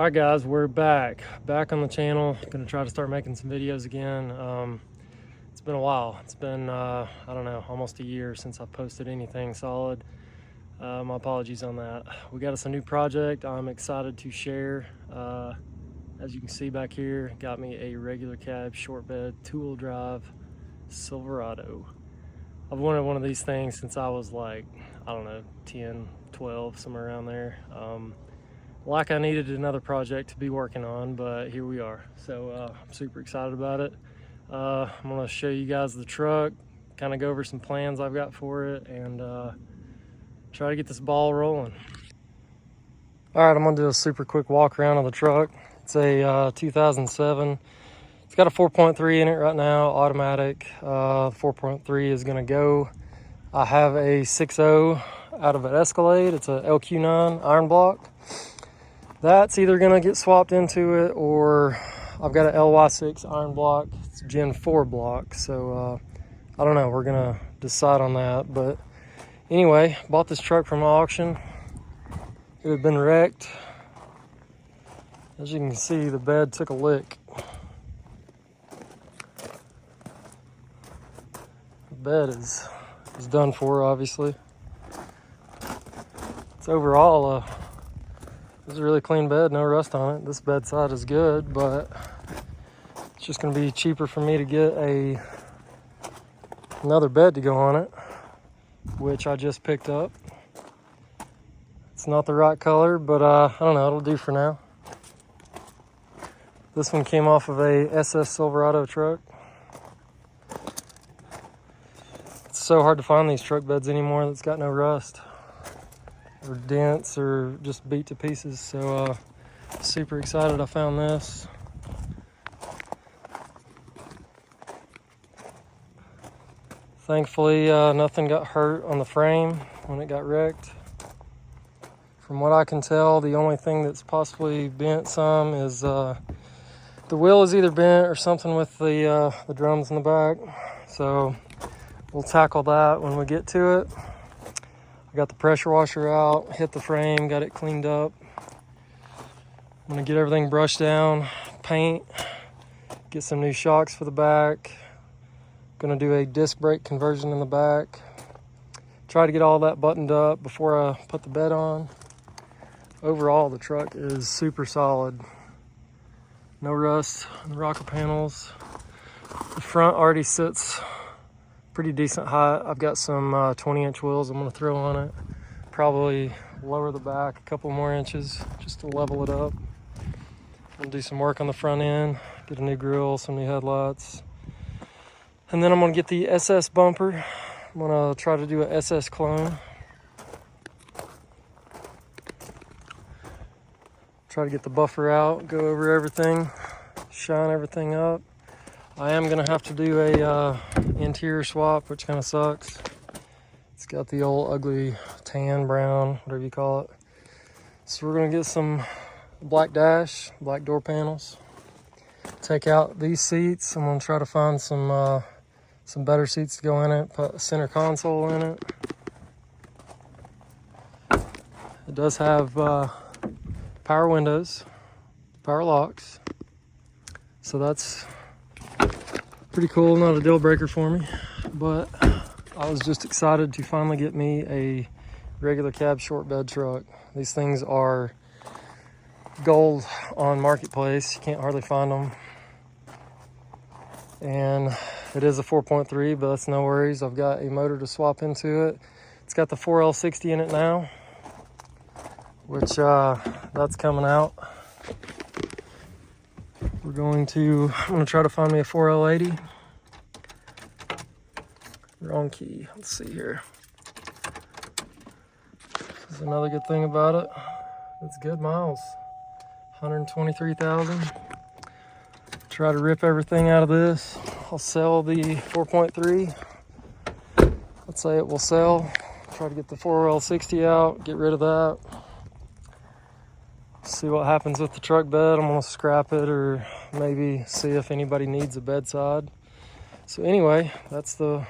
Alright guys, we're back on the channel. Gonna try to start making some videos again. It's been a while. It's been I don't know, almost a year since I've posted anything solid. My apologies on that. We got us a new project I'm excited to share. As you can see back here, got me a regular cab short bed 2-wheel drive Silverado. I've wanted one of these things since I was like, I don't know, 10, 12, somewhere around there. Like I needed another project to be working on, but here we are. So I'm super excited about it. I'm gonna show you guys the truck, kind of go over some plans I've got for it, and try to get this ball rolling. All right, I'm gonna do a super quick walk around of the truck. It's a 2007. It's got a 4.3 in it right now, automatic. 4.3 is gonna go. I have a 6.0 out of an Escalade. It's a LQ9 iron block. That's either gonna get swapped into it, or I've got an LY6 iron block. It's Gen 4 block, so I don't know. We're gonna decide on that. But anyway, bought this truck from auction. It had been wrecked. As you can see, the bed took a lick. The bed is done for, obviously. It's overall it's a really clean bed, no rust on it. This bedside is good, but it's just gonna be cheaper for me to get another bed to go on it, which I just picked up. It's not the right color, but I don't know, it'll do for now. This one came off of a SS Silverado truck. It's so hard to find these truck beds anymore that's got no rust or dents or just beat to pieces. So super excited I found this. Thankfully nothing got hurt on the frame when it got wrecked. From what I can tell, the only thing that's possibly bent some is the wheel is either bent or something with the drums in the back. So we'll tackle that when we get to it. I got the pressure washer out, hit the frame, got it cleaned up. I'm gonna get everything brushed down, paint, get some new shocks for the back. Gonna do a disc brake conversion in the back. Try to get all that buttoned up before I put the bed on. Overall, the truck is super solid. No rust on the rocker panels. The front already sits pretty decent height. I've got some 20-inch wheels I'm gonna throw on it. Probably lower the back a couple more inches just to level it up. I'm gonna do some work on the front end, get a new grille, some new headlights. And then I'm gonna get the SS bumper. I'm gonna try to do a SS Clone. Try to get the buffer out, go over everything, shine everything up. I am gonna have to do a interior swap, which kind of sucks. It's got the old ugly tan, brown, whatever you call it. So we're gonna get some black dash, black door panels. Take out these seats. I'm gonna try to find some better seats to go in it. Put a center console in it. It does have power windows, power locks. So that's pretty cool, not a deal breaker for me, but I was just excited to finally get me a regular cab short bed truck. These things are gold on Marketplace. You can't hardly find them. And it is a 4.3, but that's no worries. I've got a motor to swap into it. It's got the 4L60 in it now, which that's coming out. I'm gonna try to find me a 4L80. Wrong key, let's see here. This is another good thing about it. It's good miles, 123,000. Try to rip everything out of this. I'll sell the 4.3. Let's say it will sell. Try to get the 4L60 out, get rid of that. See what happens with the truck bed. I'm gonna scrap it or maybe see if anybody needs a bedside. So anyway, that's the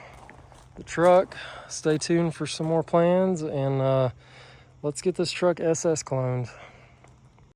truck. Stay tuned for some more plans, and let's get this truck SS cloned.